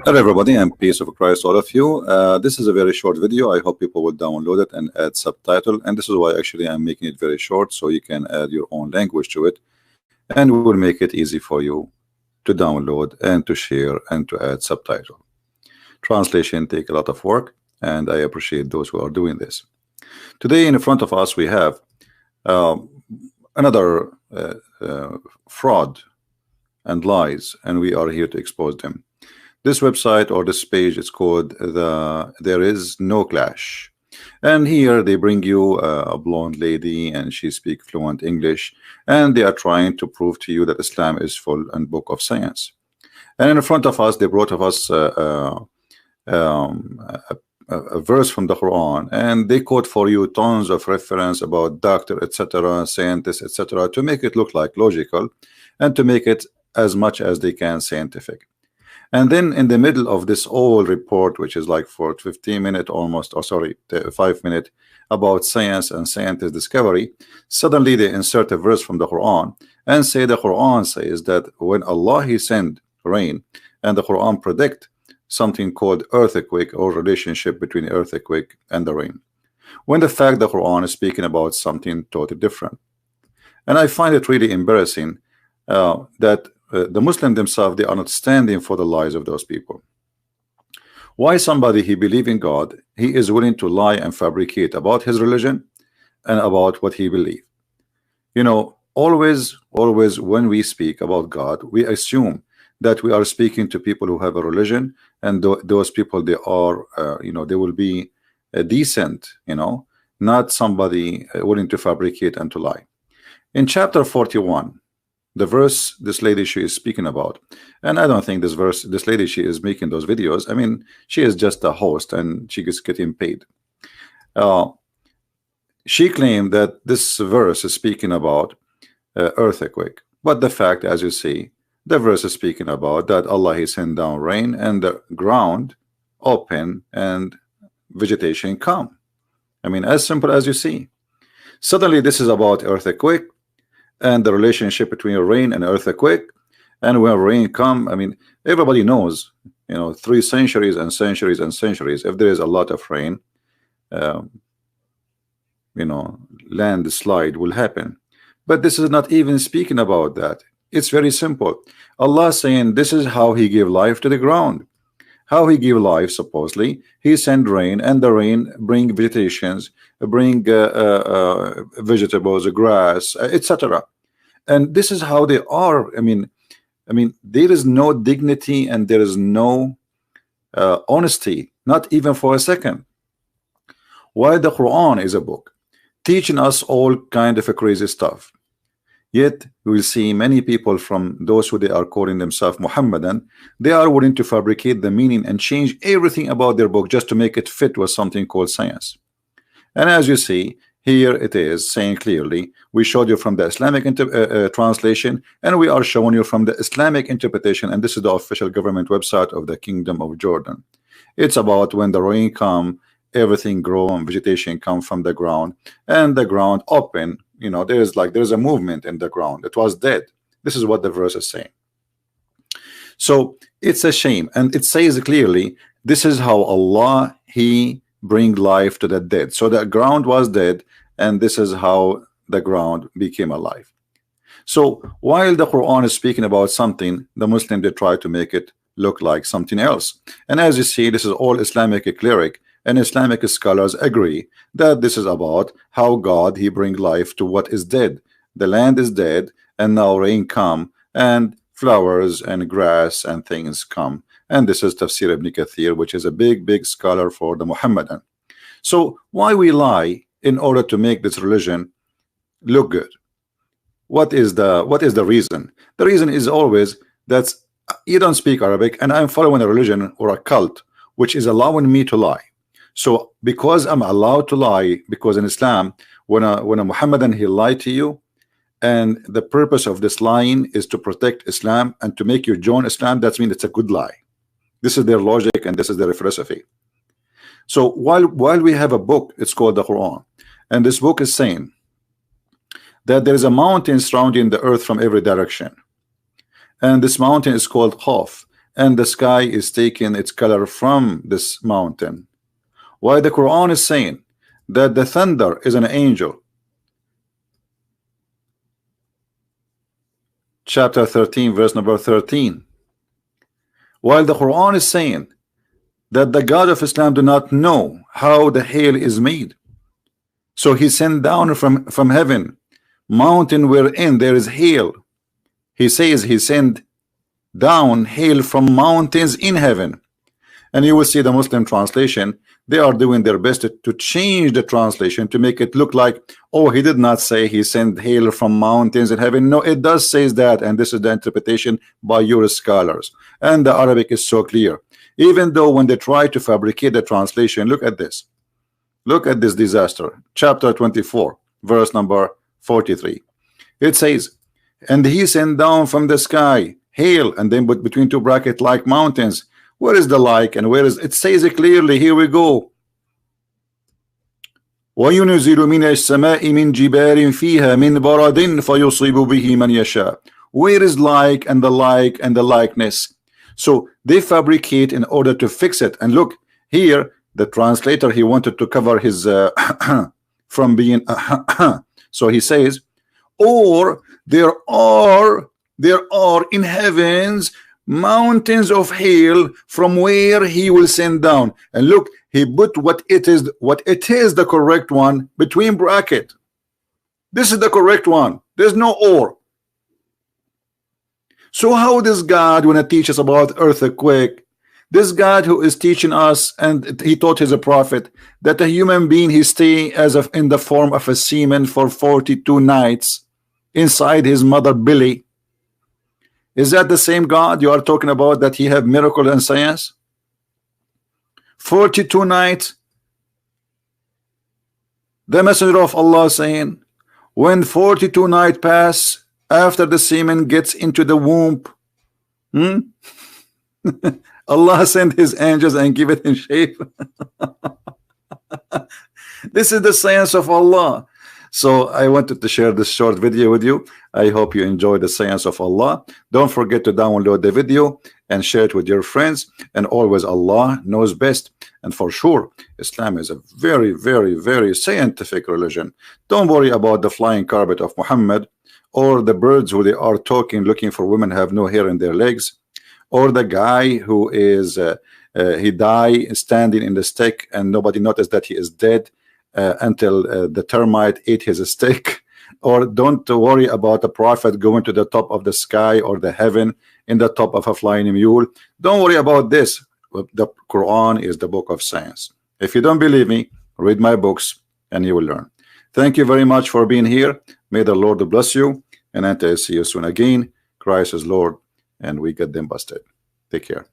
Hello everybody, and peace of Christ all of you. This is a very short video. I hope people will download it and add subtitle, and this is why actually I'm making it very short, so you can add your own language to it, and we will make it easy for you to download and to share and to add subtitle. Translation take a lot of work, and I appreciate those who are doing this. Today in front of us we have uh, another fraud and lies, and we are here to expose them. This website or this page is called There Is No Clash, and here they bring you a blonde lady and she speaks fluent English, and they are trying to prove to you that Islam is full and book of science. And in front of us they brought of us a verse from the Quran, and they quote for you tons of reference about doctor, etc., scientists, etc., to make it look like logical and to make it as much as they can scientific. And then in the middle of this whole report, which is like for 15 minutes almost, or sorry, 5 minutes, about science and scientist discovery, suddenly they insert a verse from the Quran and say the Quran says that when Allah He send rain, and the Quran predict something called earthquake or relationship between earthquake and the rain, when the fact the Quran is speaking about something totally different. And I find it really embarrassing that the Muslims themselves, they are not standing for the lies of those people. Why somebody he believe in God, he is willing to lie and fabricate about his religion and about what he believe? You know, always when we speak about God, we assume that we are speaking to people who have a religion, and those people, they are they will be decent, not somebody willing to fabricate and to lie. In chapter 41, the verse this lady she is speaking about, and I don't think this lady she is making those videos. I mean, she is just a host and she is getting paid. She claimed that this verse is speaking about earthquake, but the fact, as you see, the verse is speaking about that Allah He sent down rain and the ground open and vegetation come. I mean, as simple as you see. Suddenly this is about earthquake and the relationship between rain and earthquake, and when rain come, I mean, everybody knows, 3 centuries and centuries and centuries, if there is a lot of rain, landslide will happen. But this is not even speaking about that. It's very simple. Allah saying this is how He give life to the ground. How He give life, supposedly He send rain, and the rain bring vegetations, bring vegetables, grass, etc. And this is how they are. I mean, there is no dignity and there is no honesty, not even for a second. While the Quran is a book teaching us all kind of a crazy stuff, yet we will see many people from those who they are calling themselves Muhammadan, they are willing to fabricate the meaning and change everything about their book just to make it fit with something called science. And as you see here, it is saying clearly, we showed you from the Islamic translation, and we are showing you from the Islamic interpretation, and this is the official government website of the Kingdom of Jordan. It's about when the rain come, everything grow and vegetation come from the ground, and the ground open. There's a movement in the ground. It was dead. This is what the verse is saying. So it's a shame, and it says clearly this is how Allah He bring life to the dead. So the ground was dead, and this is how the ground became alive. So while the Quran is speaking about something, the Muslim, they try to make it look like something else. And as you see, this is all Islamic cleric, and Islamic scholars agree that this is about how God He bring life to what is dead. The land is dead, and now rain come, and flowers and grass and things come. And this is Tafsir Ibn Kathir, which is a big scholar for the Muhammadan. So why we lie in order to make this religion look good? What is the reason? The reason is always that you don't speak Arabic, and I'm following a religion or a cult which is allowing me to lie. So because I'm allowed to lie, because in Islam, when a Muhammadan he lied to you, and the purpose of this lying is to protect Islam and to make you join Islam, that means it's a good lie. This is their logic and this is their philosophy. So while we have a book, it's called the Quran, and this book is saying that there is a mountain surrounding the earth from every direction, and this mountain is called Qaf, and the sky is taking its color from this mountain. Why the Quran is saying that the thunder is an angel. Chapter 13, verse number 13. While the Quran is saying that the God of Islam do not know how the hail is made, so he sent down from heaven mountain wherein there is hail. He says he sent down hail from mountains in heaven. And you will see the Muslim translation, they are doing their best to change the translation to make it look like, oh, he did not say he sent hail from mountains in heaven. No, it does say that, and this is the interpretation by your scholars. And the Arabic is so clear. Even though when they try to fabricate the translation, look at this. Look at this disaster. Chapter 24, verse number 43. It says, and he sent down from the sky hail, and then put between two brackets like mountains. Where is the like and where is it? Says it clearly. Here we go. وَيُنْزِلُ مِنَ السَّمَاءِ مِنْ جِبَالٍ فِيهَا مِنْ بَرَدٍ فَيُصِيبُ بِهِ مَنْ يَشَاءُ. Where is like and the like and the likeness? So they fabricate in order to fix it. And look here, the translator, he wanted to cover his from being so he says, or there are in heavens mountains of hail from where he will send down. And look, he put what it is the correct one between bracket. This is the correct one. There's no or. So how does God, when he teaches about earthquake, this God who is teaching us, and he taught his prophet that a human being, he stay as of in the form of a semen for 42 nights inside his mother belly. Is that the same God you are talking about, that he have miracle and science? 42 nights. The messenger of Allah saying, when 42 nights pass after the semen gets into the womb, Allah sent his angels and give it in shape. This is the science of Allah. So I wanted to share this short video with you. I hope you enjoy the science of Allah. Don't forget to download the video and share it with your friends. And always, Allah knows best. And for sure, Islam is a very, very, very scientific religion. Don't worry about the flying carpet of Muhammad, or the birds who they are talking, looking for women have no hair in their legs, or the guy who is he died standing in the stick and nobody noticed that he is dead until the termite ate his stick. Or don't worry about the prophet going to the top of the sky or the heaven in the top of a flying mule. Don't worry about this. The Quran is the book of science. If you don't believe me, read my books and you will learn. Thank you very much for being here. May the Lord bless you, and until I see you soon again. Christ is Lord, and we get them busted. Take care.